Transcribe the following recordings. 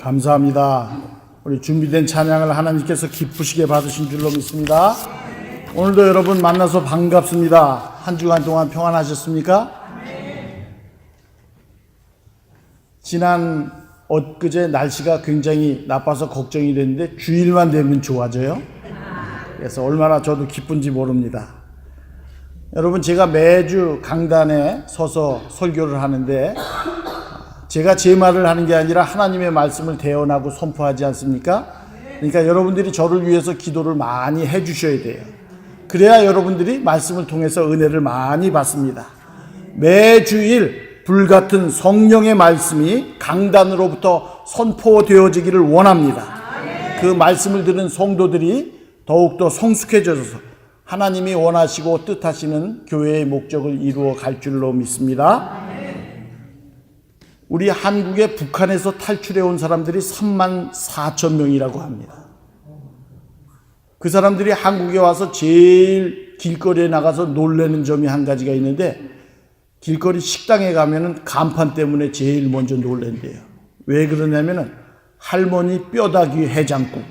감사합니다. 우리 준비된 찬양을 하나님께서 기쁘시게 받으신 줄로 믿습니다. 오늘도 여러분 만나서 반갑습니다. 한 주간 동안 평안하셨습니까? 지난 엊그제 날씨가 굉장히 나빠서 걱정이 됐는데 주일만 되면 좋아져요. 그래서 얼마나 저도 기쁜지 모릅니다. 여러분, 제가 매주 강단에 서서 설교를 하는데 제가 제 말을 하는 게 아니라 하나님의 말씀을 대언하고 선포하지 않습니까? 그러니까 여러분들이 저를 위해서 기도를 많이 해 주셔야 돼요. 그래야 여러분들이 말씀을 통해서 은혜를 많이 받습니다. 매주일 불같은 성령의 말씀이 강단으로부터 선포되어지기를 원합니다. 그 말씀을 들은 성도들이 더욱더 성숙해져서 하나님이 원하시고 뜻하시는 교회의 목적을 이루어 갈 줄로 믿습니다. 우리 한국에 북한에서 탈출해 온 사람들이 34,000명이라고 합니다. 그 사람들이 한국에 와서 제일 길거리에 나가서 놀라는 점이 한 가지가 있는데, 길거리 식당에 가면은 간판 때문에 제일 먼저 놀란대요. 왜 그러냐면은 할머니 뼈다귀 해장국,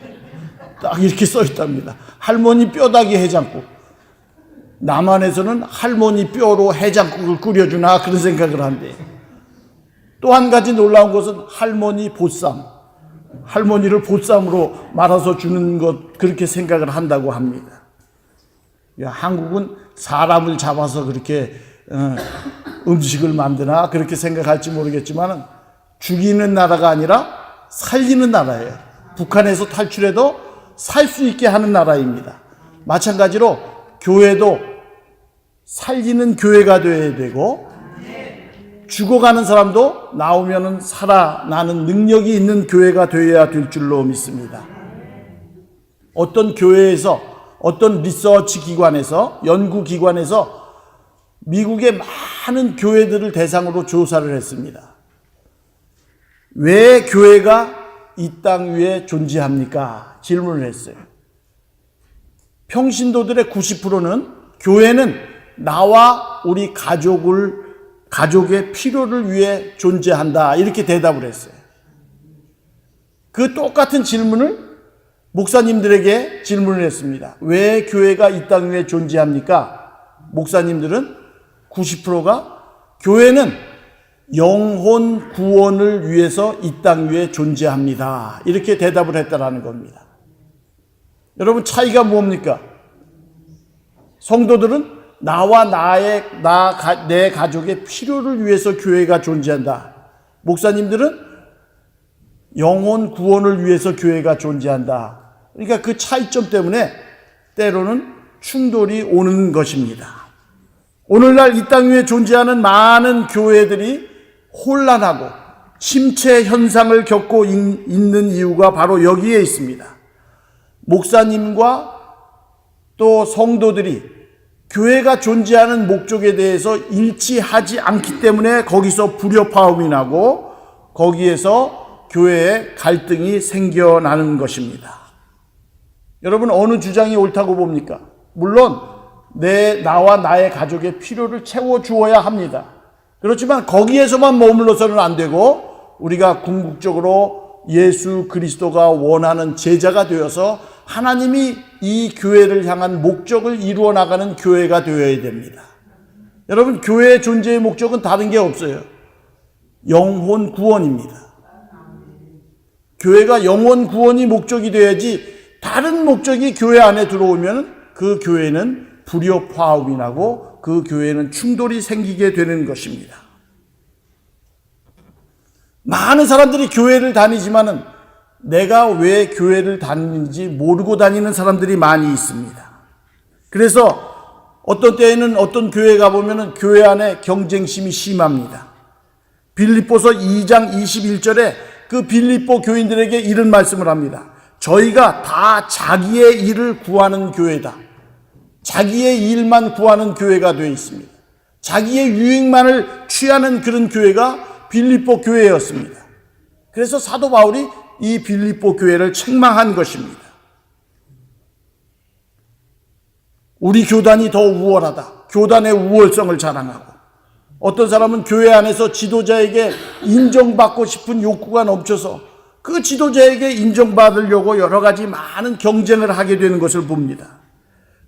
딱 이렇게 써 있답니다. 할머니 뼈다귀 해장국. 남한에서는 할머니 뼈로 해장국을 끓여주나 그런 생각을 한대요. 또 한 가지 놀라운 것은 할머니 보쌈, 할머니를 보쌈으로 말아서 주는 것, 그렇게 생각을 한다고 합니다. 한국은 사람을 잡아서 그렇게 음식을 만드나 그렇게 생각할지 모르겠지만 죽이는 나라가 아니라 살리는 나라예요. 북한에서 탈출해도 살 수 있게 하는 나라입니다. 마찬가지로 교회도 살리는 교회가 되어야 되고, 죽어가는 사람도 나오면은 살아나는 능력이 있는 교회가 되어야 될 줄로 믿습니다. 어떤 교회에서, 어떤 리서치 기관에서, 연구기관에서 미국의 많은 교회들을 대상으로 조사를 했습니다. 왜 교회가 이 땅 위에 존재합니까? 질문을 했어요. 평신도들의 90%는 교회는 나와 우리 가족의 필요를 위해 존재한다, 이렇게 대답을 했어요. 그 똑같은 질문을 목사님들에게 질문을 했습니다. 왜 교회가 이 땅 위에 존재합니까? 목사님들은 90%가 교회는 영혼 구원을 위해서 이 땅 위에 존재합니다, 이렇게 대답을 했다라는 겁니다. 여러분, 차이가 뭡니까? 성도들은 나와 내 가족의 필요를 위해서 교회가 존재한다. 목사님들은 영혼 구원을 위해서 교회가 존재한다. 그러니까 그 차이점 때문에 때로는 충돌이 오는 것입니다. 오늘날 이 땅 위에 존재하는 많은 교회들이 혼란하고 침체 현상을 겪고 있는 이유가 바로 여기에 있습니다. 목사님과 또 성도들이 교회가 존재하는 목적에 대해서 일치하지 않기 때문에 거기서 불협화음이 나고 거기에서 교회에 갈등이 생겨나는 것입니다. 여러분, 어느 주장이 옳다고 봅니까? 물론 나와 나의 가족의 필요를 채워주어야 합니다. 그렇지만 거기에서만 머물러서는 안 되고 우리가 궁극적으로 예수 그리스도가 원하는 제자가 되어서 하나님이 이 교회를 향한 목적을 이루어 나가는 교회가 되어야 됩니다. 여러분, 교회의 존재의 목적은 다른 게 없어요. 영혼 구원입니다. 교회가 영혼 구원이 목적이 돼야지 다른 목적이 교회 안에 들어오면 그 교회는 불협화음이 나고 그 교회는 충돌이 생기게 되는 것입니다. 많은 사람들이 교회를 다니지만은 내가 왜 교회를 다니는지 모르고 다니는 사람들이 많이 있습니다. 그래서 어떤 때에는 어떤 교회 가보면은 교회 안에 경쟁심이 심합니다. 빌립보서 2장 21절에 그 빌립보 교인들에게 이런 말씀을 합니다. 저희가 다 자기의 일을 구하는 교회다. 자기의 일만 구하는 교회가 되어 있습니다. 자기의 유익만을 취하는 그런 교회가 빌립보 교회였습니다. 그래서 사도 바울이 이 빌립보 교회를 책망한 것입니다. 우리 교단이 더 우월하다. 교단의 우월성을 자랑하고, 어떤 사람은 교회 안에서 지도자에게 인정받고 싶은 욕구가 넘쳐서 그 그 지도자에게 인정받으려고 여러 가지 많은 경쟁을 하게 되는 것을 봅니다.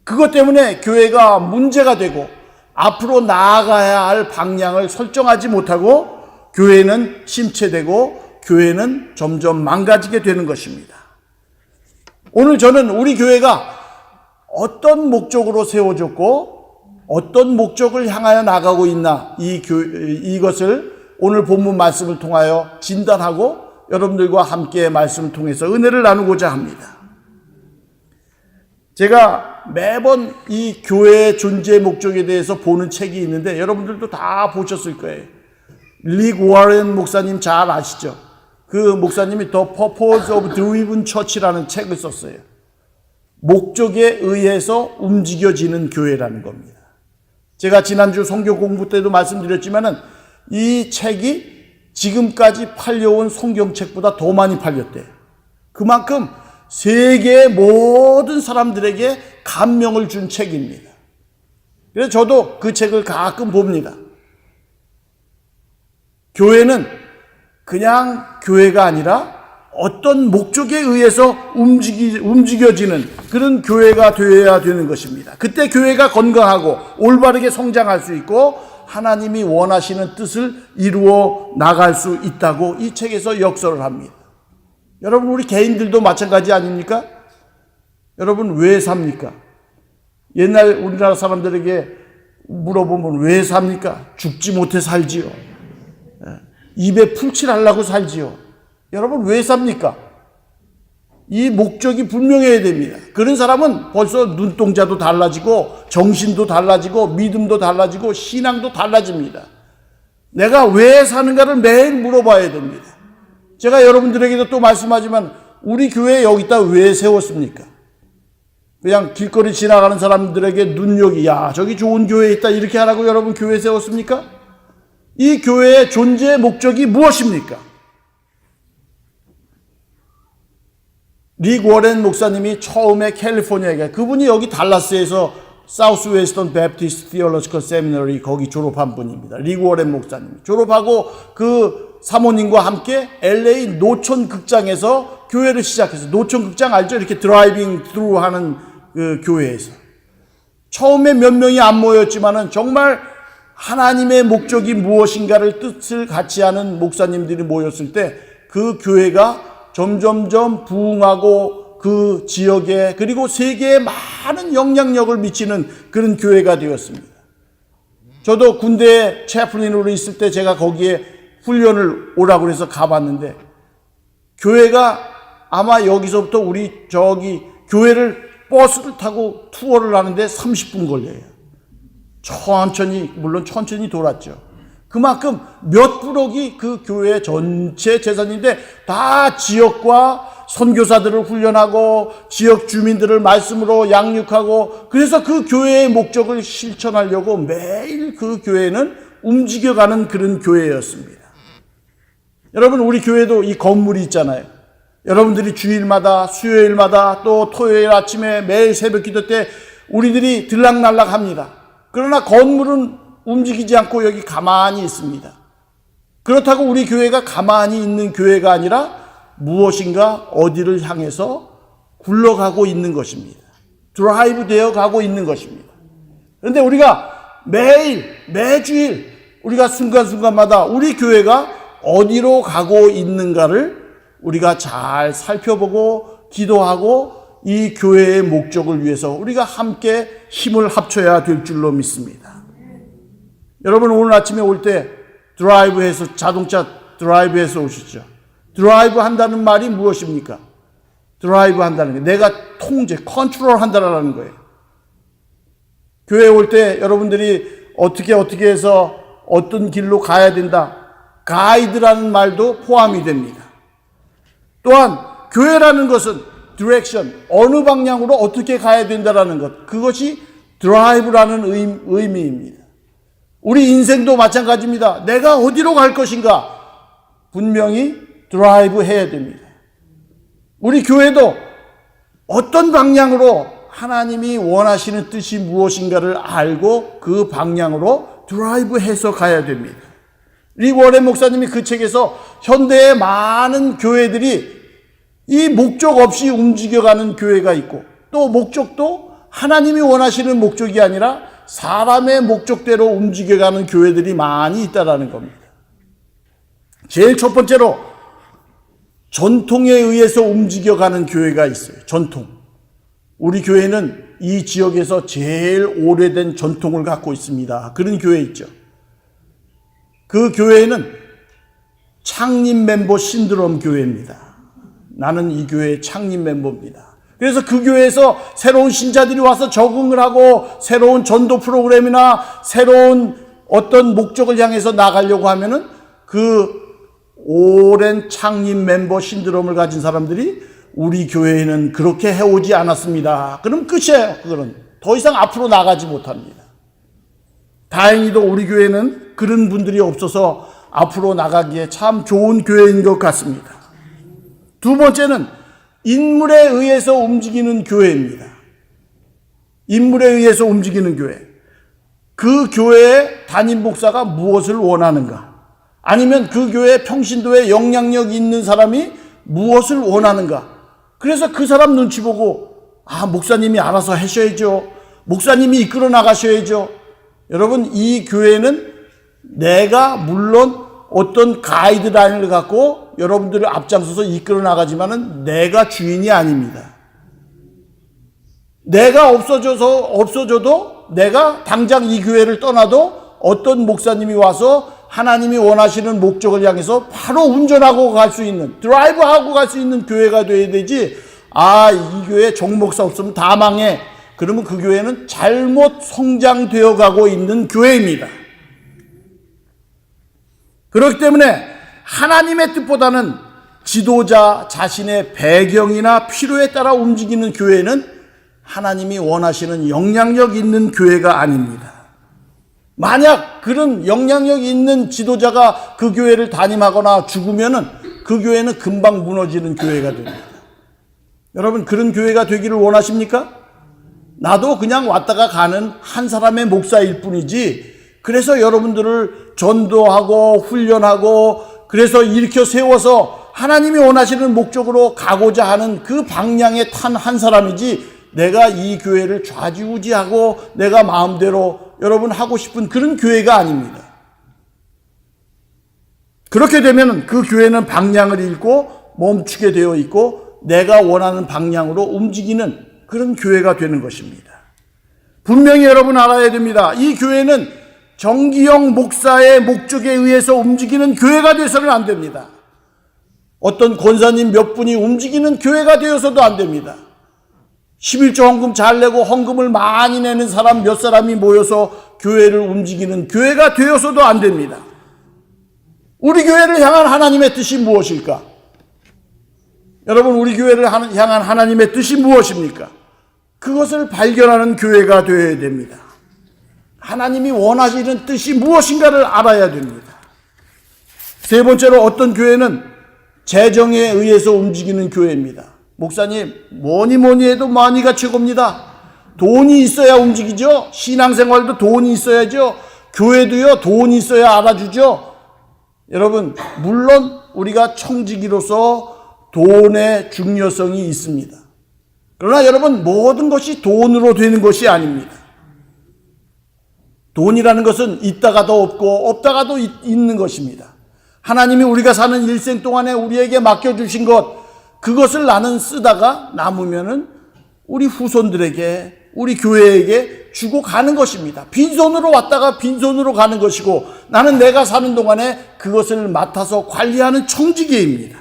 그것 때문에 교회가 문제가 되고 앞으로 나아가야 할 방향을 설정하지 못하고 교회는 침체되고 교회는 점점 망가지게 되는 것입니다. 오늘 저는 우리 교회가 어떤 목적으로 세워졌고 어떤 목적을 향하여 나가고 있나 이것을 오늘 본문 말씀을 통하여 진단하고 여러분들과 함께 말씀을 통해서 은혜를 나누고자 합니다. 제가 매번 이 교회의 존재 목적에 대해서 보는 책이 있는데 여러분들도 다 보셨을 거예요. 릭 워렌 목사님 잘 아시죠? 그 목사님이 The Purpose of Driven Church라는 책을 썼어요. 목적에 의해서 움직여지는 교회라는 겁니다. 제가 지난주 성경 공부 때도 말씀드렸지만은 이 책이 지금까지 팔려온 성경책보다 더 많이 팔렸대요. 그만큼 세계의 모든 사람들에게 감명을 준 책입니다. 그래서 저도 그 책을 가끔 봅니다. 교회는 그냥 교회가 아니라 어떤 목적에 의해서 움직여지는 그런 교회가 되어야 되는 것입니다. 그때 교회가 건강하고 올바르게 성장할 수 있고 하나님이 원하시는 뜻을 이루어 나갈 수 있다고 이 책에서 역설을 합니다. 여러분 우리 개인들도 마찬가지 아닙니까? 여러분 왜 삽니까? 옛날 우리나라 사람들에게 물어보면 왜 삽니까? 죽지 못해 살지요. 입에 풀칠하려고 살지요. 여러분 왜 삽니까? 이 목적이 분명해야 됩니다. 그런 사람은 벌써 눈동자도 달라지고 정신도 달라지고 믿음도 달라지고 신앙도 달라집니다. 내가 왜 사는가를 매일 물어봐야 됩니다. 제가 여러분들에게도 또 말씀하지만 우리 교회 여기다 왜 세웠습니까? 그냥 길거리 지나가는 사람들에게 눈여기 야 저기 좋은 교회 있다 이렇게 하라고 여러분 교회 세웠습니까? 이 교회의 존재의 목적이 무엇입니까? 릭 워렌 목사님이 처음에 캘리포니아에 그분이 여기 달라스에서 사우스 웨스턴 베프티스트 티올로지컬 세미너리 거기 졸업한 분입니다. 릭 워렌 목사님 졸업하고 그 사모님과 함께 LA 노천 극장에서 교회를 시작해서 노천 극장 알죠? 이렇게 드라이빙 트루 하는 그 교회에서 처음에 몇 명이 안 모였지만은 정말 하나님의 목적이 무엇인가를 뜻을 같이 하는 목사님들이 모였을 때 그 교회가 점점점 부흥하고 그 지역에 그리고 세계에 많은 영향력을 미치는 그런 교회가 되었습니다. 저도 군대에 채플린으로 있을 때 제가 거기에 훈련을 오라고 해서 가봤는데 교회가 아마 여기서부터 우리 저기 교회를 버스를 타고 투어를 하는데 30분 걸려요. 천천히 물론 천천히 돌았죠. 그만큼 몇 브록이 그 교회 전체 재산인데 다 지역과 선교사들을 훈련하고 지역 주민들을 말씀으로 양육하고 그래서 그 교회의 목적을 실천하려고 매일 그 교회는 움직여가는 그런 교회였습니다. 여러분 우리 교회도 이 건물이 있잖아요. 여러분들이 주일마다 수요일마다 또 토요일 아침에 매일 새벽 기도 때 우리들이 들락날락 합니다. 그러나 건물은 움직이지 않고 여기 가만히 있습니다. 그렇다고 우리 교회가 가만히 있는 교회가 아니라 무엇인가 어디를 향해서 굴러가고 있는 것입니다. 드라이브 되어 가고 있는 것입니다. 그런데 우리가 매주일 우리가 순간순간마다 우리 교회가 어디로 가고 있는가를 우리가 잘 살펴보고 기도하고 이 교회의 목적을 위해서 우리가 함께 힘을 합쳐야 될 줄로 믿습니다. 여러분 오늘 아침에 올 때 드라이브해서 자동차 드라이브해서 오셨죠. 드라이브 한다는 말이 무엇입니까? 드라이브 한다는 게 내가 통제, 컨트롤 한다는 거예요. 교회에 올 때 여러분들이 어떻게 해서 어떤 길로 가야 된다. 가이드라는 말도 포함이 됩니다. 또한 교회라는 것은 디렉션, 어느 방향으로 어떻게 가야 된다라는 것. 그것이 드라이브라는 의미입니다. 우리 인생도 마찬가지입니다. 내가 어디로 갈 것인가? 분명히 드라이브 해야 됩니다. 우리 교회도 어떤 방향으로 하나님이 원하시는 뜻이 무엇인가를 알고 그 방향으로 드라이브 해서 가야 됩니다. 릭 워렌 목사님이 그 책에서 현대의 많은 교회들이 이 목적 없이 움직여가는 교회가 있고, 또 목적도 하나님이 원하시는 목적이 아니라 사람의 목적대로 움직여가는 교회들이 많이 있다라는 겁니다. 제일 첫 번째로 전통에 의해서 움직여가는 교회가 있어요. 전통. 우리 교회는 이 지역에서 제일 오래된 전통을 갖고 있습니다. 그런 교회 있죠. 그 교회는 창립 멤버 신드롬 교회입니다. 나는 이 교회의 창립 멤버입니다. 그래서 그 교회에서 새로운 신자들이 와서 적응을 하고 새로운 전도 프로그램이나 새로운 어떤 목적을 향해서 나가려고 하면은 그 오랜 창립 멤버 신드롬을 가진 사람들이 우리 교회에는 그렇게 해오지 않았습니다. 그럼 끝이에요. 그거는 더 이상 앞으로 나가지 못합니다. 다행히도 우리 교회는 그런 분들이 없어서 앞으로 나가기에 참 좋은 교회인 것 같습니다. 두 번째는 인물에 의해서 움직이는 교회입니다. 인물에 의해서 움직이는 교회. 그 교회의 담임 목사가 무엇을 원하는가? 아니면 그 교회 평신도에 영향력 있는 사람이 무엇을 원하는가? 그래서 그 사람 눈치 보고 목사님이 알아서 하셔야죠. 목사님이 이끌어 나가셔야죠. 여러분, 이 교회는 내가 물론 어떤 가이드라인을 갖고 여러분들을 앞장서서 이끌어 나가지만은 내가 주인이 아닙니다. 내가 없어져도 내가 당장 이 교회를 떠나도 어떤 목사님이 와서 하나님이 원하시는 목적을 향해서 바로 운전하고 갈 수 있는, 드라이브하고 갈 수 있는 교회가 돼야 되지, 이 교회 정목사 없으면 다 망해. 그러면 그 교회는 잘못 성장되어 가고 있는 교회입니다. 그렇기 때문에 하나님의 뜻보다는 지도자 자신의 배경이나 필요에 따라 움직이는 교회는 하나님이 원하시는 영향력 있는 교회가 아닙니다. 만약 그런 영향력 있는 지도자가 그 교회를 담임하거나 죽으면은 그 교회는 금방 무너지는 교회가 됩니다. 여러분, 그런 교회가 되기를 원하십니까? 나도 그냥 왔다가 가는 한 사람의 목사일 뿐이지, 그래서 여러분들을 전도하고 훈련하고 그래서 일으켜 세워서 하나님이 원하시는 목적으로 가고자 하는 그 방향에 탄 한 사람이지, 내가 이 교회를 좌지우지하고 내가 마음대로 여러분 하고 싶은 그런 교회가 아닙니다. 그렇게 되면 그 교회는 방향을 잃고 멈추게 되어 있고 내가 원하는 방향으로 움직이는 그런 교회가 되는 것입니다. 분명히 여러분 알아야 됩니다. 이 교회는 정기영 목사의 목적에 의해서 움직이는 교회가 되어서는 안 됩니다. 어떤 권사님 몇 분이 움직이는 교회가 되어서도 안 됩니다. 11조 헌금 잘 내고 헌금을 많이 내는 사람 몇 사람이 모여서 교회를 움직이는 교회가 되어서도 안 됩니다. 우리 교회를 향한 하나님의 뜻이 무엇일까? 여러분, 우리 교회를 향한 하나님의 뜻이 무엇입니까? 그것을 발견하는 교회가 되어야 됩니다. 하나님이 원하시는 뜻이 무엇인가를 알아야 됩니다. 세 번째로, 어떤 교회는 재정에 의해서 움직이는 교회입니다. 목사님, 뭐니 해도 money가 최고입니다. 돈이 있어야 움직이죠. 신앙생활도 돈이 있어야죠. 교회도요, 돈이 있어야 알아주죠. 여러분, 물론 우리가 청지기로서 돈의 중요성이 있습니다. 그러나 여러분, 모든 것이 돈으로 되는 것이 아닙니다. 돈이라는 것은 있다가도 없고 없다가도 있는 것입니다. 하나님이 우리가 사는 일생 동안에 우리에게 맡겨주신 것, 그것을 나는 쓰다가 남으면은 우리 후손들에게, 우리 교회에게 주고 가는 것입니다. 빈손으로 왔다가 빈손으로 가는 것이고, 나는 내가 사는 동안에 그것을 맡아서 관리하는 청지기입니다.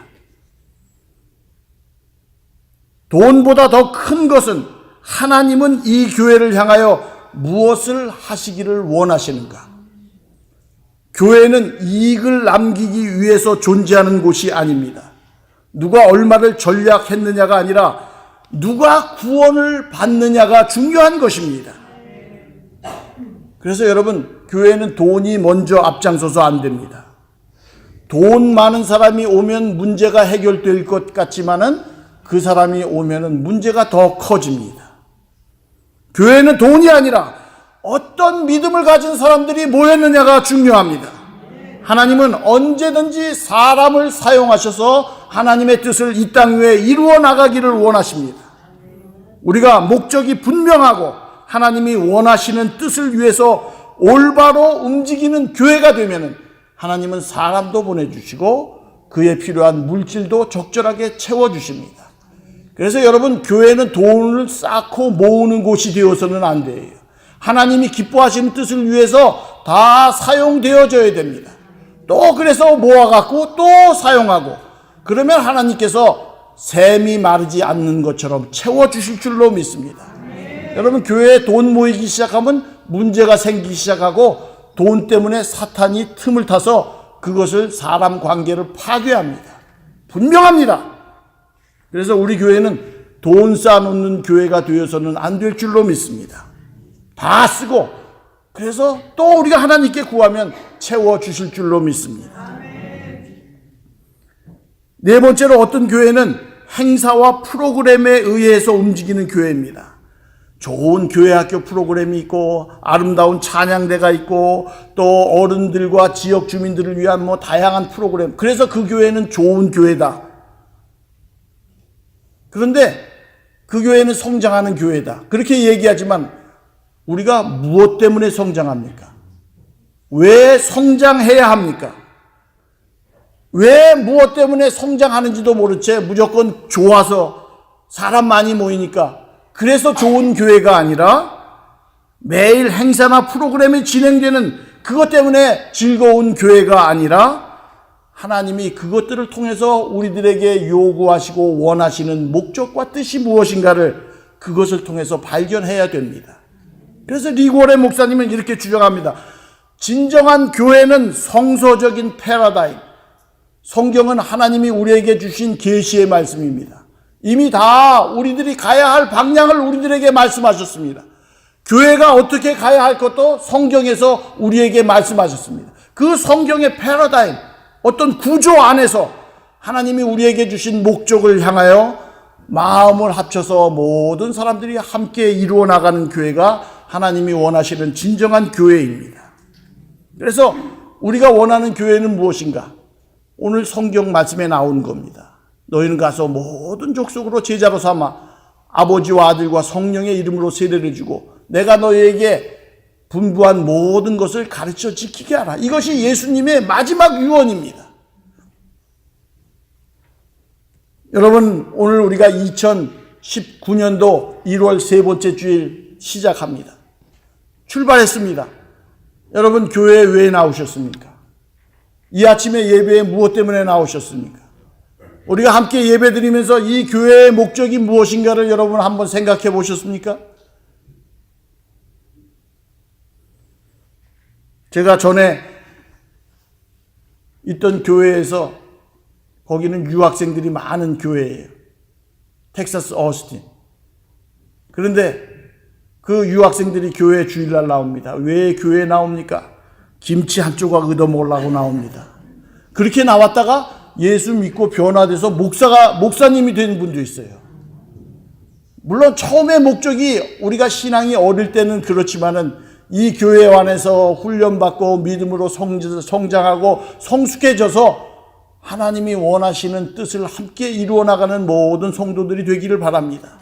돈보다 더 큰 것은, 하나님은 이 교회를 향하여 무엇을 하시기를 원하시는가? 교회는 이익을 남기기 위해서 존재하는 곳이 아닙니다. 누가 얼마를 전략했느냐가 아니라 누가 구원을 받느냐가 중요한 것입니다. 그래서 여러분, 교회는 돈이 먼저 앞장서서 안 됩니다. 돈 많은 사람이 오면 문제가 해결될 것 같지만은 그 사람이 오면은 문제가 더 커집니다. 교회는 돈이 아니라 어떤 믿음을 가진 사람들이 모였느냐가 중요합니다. 하나님은 언제든지 사람을 사용하셔서 하나님의 뜻을 이 땅 위에 이루어 나가기를 원하십니다. 우리가 목적이 분명하고 하나님이 원하시는 뜻을 위해서 올바로 움직이는 교회가 되면 하나님은 사람도 보내주시고 그에 필요한 물질도 적절하게 채워주십니다. 그래서 여러분, 교회는 돈을 쌓고 모으는 곳이 되어서는 안 돼요. 하나님이 기뻐하시는 뜻을 위해서 다 사용되어져야 됩니다. 또 그래서 모아갖고 또 사용하고, 그러면 하나님께서 샘이 마르지 않는 것처럼 채워주실 줄로 믿습니다. 여러분, 교회에 돈 모이기 시작하면 문제가 생기기 시작하고 돈 때문에 사탄이 틈을 타서 그것을 사람 관계를 파괴합니다. 분명합니다. 그래서 우리 교회는 돈 쌓아놓는 교회가 되어서는 안 될 줄로 믿습니다. 다 쓰고, 그래서 또 우리가 하나님께 구하면 채워주실 줄로 믿습니다. 네 번째로, 어떤 교회는 행사와 프로그램에 의해서 움직이는 교회입니다. 좋은 교회학교 프로그램이 있고 아름다운 찬양대가 있고 또 어른들과 지역 주민들을 위한 다양한 프로그램, 그래서 그 교회는 좋은 교회다. 그런데 그 교회는 성장하는 교회다, 그렇게 얘기하지만 우리가 무엇 때문에 성장합니까? 왜 성장해야 합니까? 왜 무엇 때문에 성장하는지도 모른 채 무조건 좋아서 사람 많이 모이니까 그래서 좋은 교회가 아니라 매일 행사나 프로그램이 진행되는 그것 때문에 즐거운 교회가 아니라 하나님이 그것들을 통해서 우리들에게 요구하시고 원하시는 목적과 뜻이 무엇인가를 그것을 통해서 발견해야 됩니다. 그래서 리고레 목사님은 이렇게 주장합니다. 진정한 교회는 성서적인 패러다임, 성경은 하나님이 우리에게 주신 계시의 말씀입니다. 이미 다 우리들이 가야 할 방향을 우리들에게 말씀하셨습니다. 교회가 어떻게 가야 할 것도 성경에서 우리에게 말씀하셨습니다. 그 성경의 패러다임, 어떤 구조 안에서 하나님이 우리에게 주신 목적을 향하여 마음을 합쳐서 모든 사람들이 함께 이루어 나가는 교회가 하나님이 원하시는 진정한 교회입니다. 그래서 우리가 원하는 교회는 무엇인가? 오늘 성경 말씀에 나온 겁니다. 너희는 가서 모든 족속으로 제자로 삼아 아버지와 아들과 성령의 이름으로 세례를 주고 내가 너희에게 분부한 모든 것을 가르쳐 지키게 하라. 이것이 예수님의 마지막 유언입니다. 여러분, 오늘 우리가 2019년도 1월 세 번째 주일 시작합니다. 출발했습니다. 여러분, 교회에 왜 나오셨습니까? 이 아침에 예배에 무엇 때문에 나오셨습니까? 우리가 함께 예배 드리면서 이 교회의 목적이 무엇인가를 여러분 한번 생각해 보셨습니까? 제가 전에 있던 교회에서, 거기는 유학생들이 많은 교회예요. 텍사스 어스틴. 그런데 그 유학생들이 교회 주일날 나옵니다. 왜 교회에 나옵니까? 김치 한 조각 얻어먹으려고 나옵니다. 그렇게 나왔다가 예수 믿고 변화돼서 목사님이 된 분도 있어요. 물론 처음에 목적이 우리가 신앙이 어릴 때는 그렇지만은 이 교회 안에서 훈련받고 믿음으로 성장하고 성숙해져서 하나님이 원하시는 뜻을 함께 이루어 나가는 모든 성도들이 되기를 바랍니다.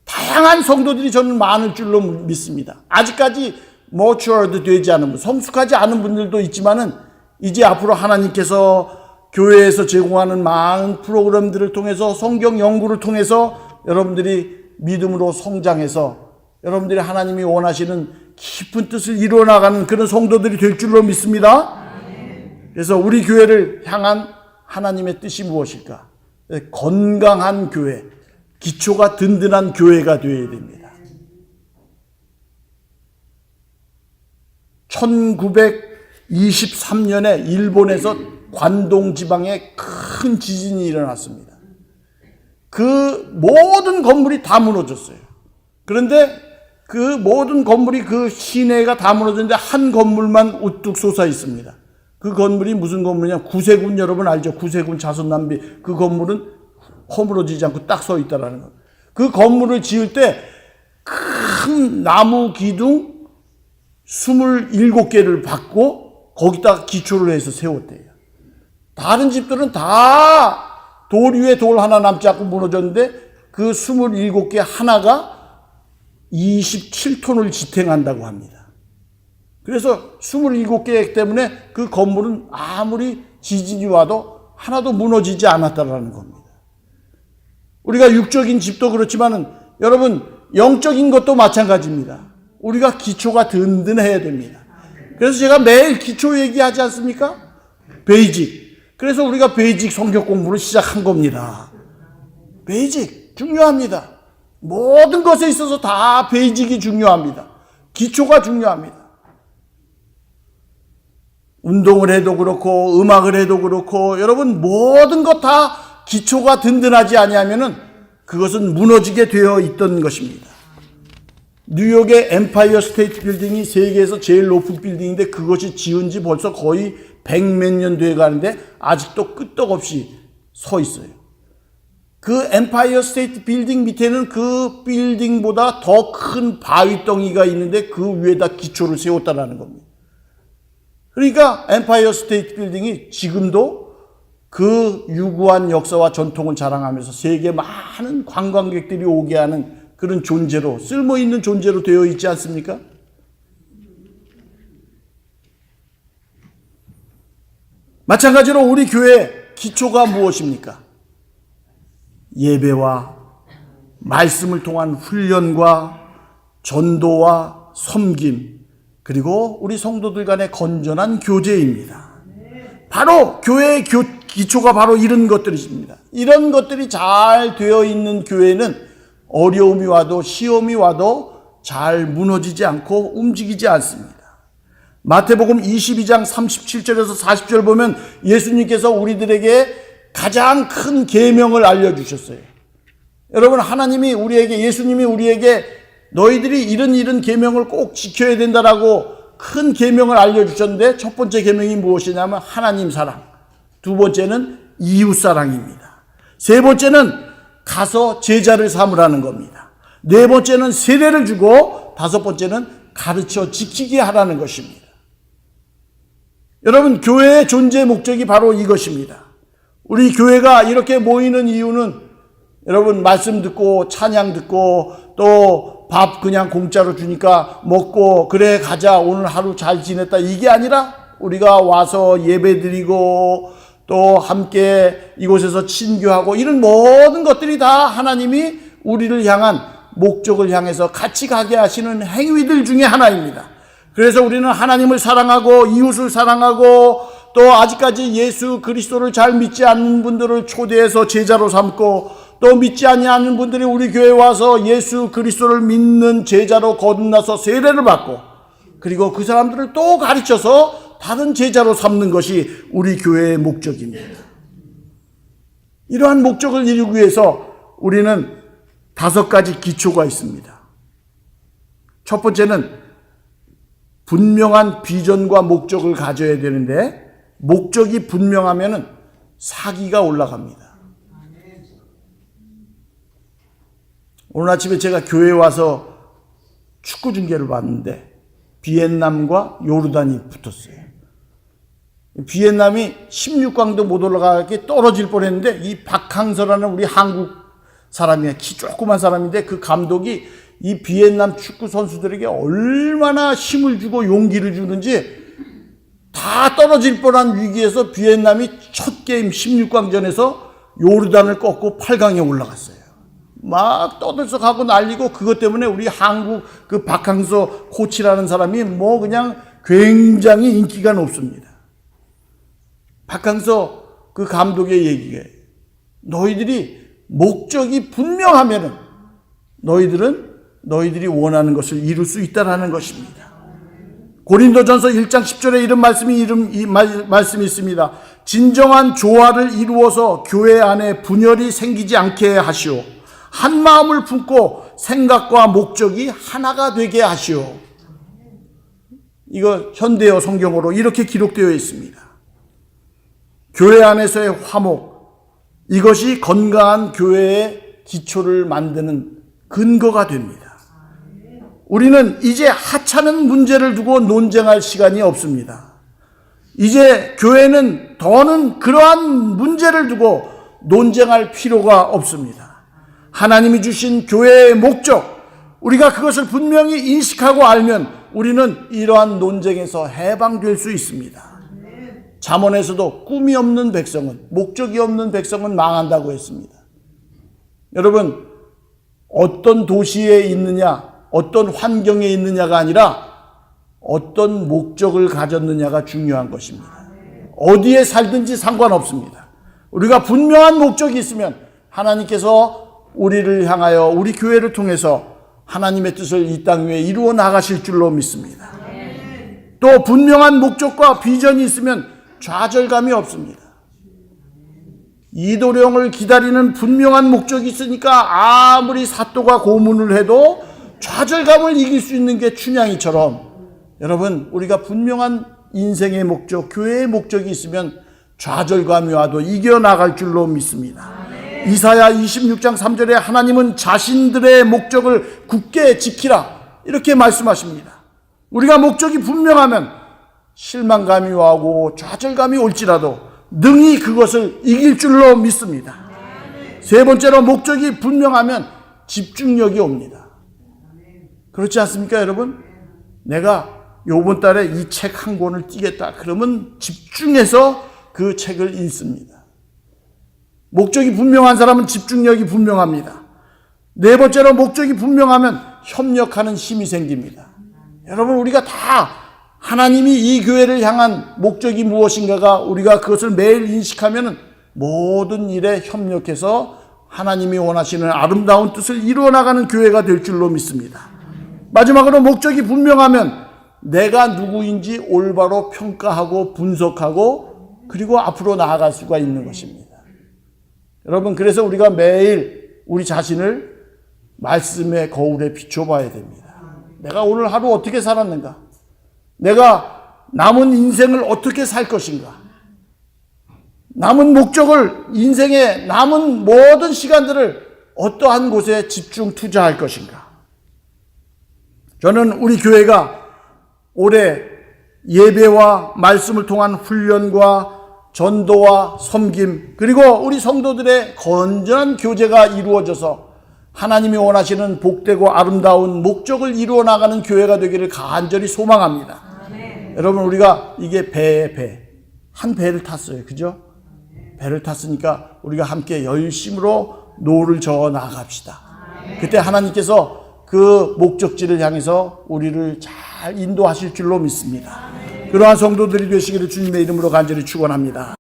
다양한 성도들이 저는 많을 줄로 믿습니다. 아직까지 matured 되지 않은 분, 성숙하지 않은 분들도 있지만은 이제 앞으로 하나님께서 교회에서 제공하는 많은 프로그램들을 통해서 성경 연구를 통해서 여러분들이 믿음으로 성장해서 여러분들이 하나님이 원하시는 깊은 뜻을 이루어 나가는 그런 성도들이 될 줄로 믿습니다. 그래서 우리 교회를 향한 하나님의 뜻이 무엇일까? 건강한 교회, 기초가 든든한 교회가 되어야 됩니다. 1923년에 일본에서 관동 지방에 큰 지진이 일어났습니다. 그 모든 건물이 다 무너졌어요. 그런데 그 모든 건물이, 그 시내가 다 무너졌는데 한 건물만 우뚝 솟아 있습니다. 그 건물이 무슨 건물이냐? 구세군, 여러분 알죠? 구세군 자손남비. 그 건물은 허물어지지 않고 딱 서 있다라는 것. 그 건물을 지을 때 큰 나무 기둥 27개를 받고 거기다 기초를 해서 세웠대요. 다른 집들은 다 돌 위에 돌 하나 남지 않고 무너졌는데 그 27개 하나가 27톤을 지탱한다고 합니다. 그래서 27개 때문에 그 건물은 아무리 지진이 와도 하나도 무너지지 않았다라는 겁니다. 우리가 육적인 집도 그렇지만은 여러분 영적인 것도 마찬가지입니다. 우리가 기초가 든든해야 됩니다. 그래서 제가 매일 기초 얘기하지 않습니까? 베이직. 그래서 우리가 베이직 성경 공부를 시작한 겁니다. 베이직 중요합니다. 모든 것에 있어서 다 베이직이 중요합니다. 기초가 중요합니다. 운동을 해도 그렇고 음악을 해도 그렇고 여러분 모든 것 다 기초가 든든하지 아니하면은 그것은 무너지게 되어 있던 것입니다. 뉴욕의 엠파이어 스테이트 빌딩이 세계에서 제일 높은 빌딩인데 그것이 지은 지 벌써 거의 100몇 년 돼 가는데 아직도 끄떡없이 서 있어요. 그 엠파이어 스테이트 빌딩 밑에는 그 빌딩보다 더 큰 바위덩이가 있는데 그 위에다 기초를 세웠다라는 겁니다. 그러니까 엠파이어 스테이트 빌딩이 지금도 그 유구한 역사와 전통을 자랑하면서 세계 많은 관광객들이 오게 하는 그런 존재로, 쓸모있는 존재로 되어 있지 않습니까? 마찬가지로 우리 교회 기초가 무엇입니까? 예배와 말씀을 통한 훈련과 전도와 섬김, 그리고 우리 성도들 간의 건전한 교제입니다. 바로 교회의 기초가 바로 이런 것들입니다. 이런 것들이 잘 되어 있는 교회는 어려움이 와도 시험이 와도 잘 무너지지 않고 움직이지 않습니다. 마태복음 22장 37절에서 40절 보면 예수님께서 우리들에게 가장 큰 계명을 알려주셨어요. 여러분 하나님이 우리에게 예수님이 우리에게 너희들이 이런 계명을 꼭 지켜야 된다라고 큰 계명을 알려주셨는데 첫 번째 계명이 무엇이냐면 하나님 사랑, 두 번째는 이웃 사랑입니다. 세 번째는 가서 제자를 삼으라는 겁니다. 네 번째는 세례를 주고 다섯 번째는 가르쳐 지키게 하라는 것입니다. 여러분 교회의 존재 목적이 바로 이것입니다. 우리 교회가 이렇게 모이는 이유는 여러분 말씀 듣고 찬양 듣고 또 밥 그냥 공짜로 주니까 먹고 그래 가자 오늘 하루 잘 지냈다 이게 아니라 우리가 와서 예배드리고 또 함께 이곳에서 친교하고 이런 모든 것들이 다 하나님이 우리를 향한 목적을 향해서 같이 가게 하시는 행위들 중에 하나입니다. 그래서 우리는 하나님을 사랑하고 이웃을 사랑하고 또 아직까지 예수 그리스도를 잘 믿지 않는 분들을 초대해서 제자로 삼고 또 믿지 아니하는 분들이 우리 교회에 와서 예수 그리스도를 믿는 제자로 거듭나서 세례를 받고 그리고 그 사람들을 또 가르쳐서 다른 제자로 삼는 것이 우리 교회의 목적입니다. 이러한 목적을 이루기 위해서 우리는 5가지 기초가 있습니다. 첫 번째는 분명한 비전과 목적을 가져야 되는데 목적이 분명하면은 사기가 올라갑니다. 오늘 아침에 제가 교회에 와서 축구 중계를 봤는데 비엔남과 요르단이 붙었어요. 비엔남이 16강도 못 올라가게 떨어질 뻔했는데 이 박항서라는 우리 한국 사람이야. 키 조그만 사람인데 그 감독이 이 비엔남 축구 선수들에게 얼마나 힘을 주고 용기를 주는지 다 떨어질 뻔한 위기에서 비엔남이 첫 게임 16강전에서 요르단을 꺾고 8강에 올라갔어요. 막 떠들썩하고 난리고 그것 때문에 우리 한국 그 박항서 코치라는 사람이 뭐 그냥 굉장히 인기가 높습니다. 박항서 그 감독의 얘기에 너희들이 목적이 분명하면은 너희들이 원하는 것을 이룰 수 있다라는 것입니다. 고린도전서 1장 10절에 이런 말씀이 있습니다. 진정한 조화를 이루어서 교회 안에 분열이 생기지 않게 하시오. 한 마음을 품고 생각과 목적이 하나가 되게 하시오. 이거 현대어 성경으로 이렇게 기록되어 있습니다. 교회 안에서의 화목, 이것이 건강한 교회의 기초를 만드는 근거가 됩니다. 우리는 이제 하찮은 문제를 두고 논쟁할 시간이 없습니다. 이제 교회는 더는 그러한 문제를 두고 논쟁할 필요가 없습니다. 하나님이 주신 교회의 목적, 우리가 그것을 분명히 인식하고 알면 우리는 이러한 논쟁에서 해방될 수 있습니다. 잠언에서도 꿈이 없는 백성은, 목적이 없는 백성은 망한다고 했습니다. 여러분, 어떤 도시에 있느냐, 어떤 환경에 있느냐가 아니라 어떤 목적을 가졌느냐가 중요한 것입니다. 어디에 살든지 상관없습니다. 우리가 분명한 목적이 있으면 하나님께서 우리를 향하여 우리 교회를 통해서 하나님의 뜻을 이 땅 위에 이루어 나가실 줄로 믿습니다. 또 분명한 목적과 비전이 있으면 좌절감이 없습니다. 이도령을 기다리는 분명한 목적이 있으니까 아무리 사또가 고문을 해도 좌절감을 이길 수 있는 게 춘향이처럼, 여러분, 우리가 분명한 인생의 목적, 교회의 목적이 있으면 좌절감이 와도 이겨나갈 줄로 믿습니다. 이사야 26장 3절에 하나님은 자신들의 목적을 굳게 지키라 이렇게 말씀하십니다. 우리가 목적이 분명하면 실망감이 와고 좌절감이 올지라도 능히 그것을 이길 줄로 믿습니다. 세 번째로, 목적이 분명하면 집중력이 옵니다. 그렇지 않습니까, 여러분? 내가 요번 달에 이 책 한 권을 띄겠다 그러면 집중해서 그 책을 읽습니다. 목적이 분명한 사람은 집중력이 분명합니다. 네 번째로, 목적이 분명하면 협력하는 힘이 생깁니다. 여러분, 우리가 다 하나님이 이 교회를 향한 목적이 무엇인가가 우리가 그것을 매일 인식하면 모든 일에 협력해서 하나님이 원하시는 아름다운 뜻을 이루어 나가는 교회가 될 줄로 믿습니다. 마지막으로, 목적이 분명하면 내가 누구인지 올바로 평가하고 분석하고 그리고 앞으로 나아갈 수가 있는 것입니다. 여러분, 그래서 우리가 매일 우리 자신을 말씀의 거울에 비춰봐야 됩니다. 내가 오늘 하루 어떻게 살았는가? 내가 남은 인생을 어떻게 살 것인가? 남은 목적을, 인생의 남은 모든 시간들을 어떠한 곳에 집중 투자할 것인가? 저는 우리 교회가 올해 예배와 말씀을 통한 훈련과 전도와 섬김, 그리고 우리 성도들의 건전한 교제가 이루어져서 하나님이 원하시는 복되고 아름다운 목적을 이루어 나가는 교회가 되기를 간절히 소망합니다. 여러분, 우리가 이게 한 배를 탔어요. 그죠? 배를 탔으니까 우리가 함께 열심으로 노를 저어 나갑시다. 그때 하나님께서 그 목적지를 향해서 우리를 잘 인도하실 줄로 믿습니다. 그러한 성도들이 되시기를 주님의 이름으로 간절히 축원합니다.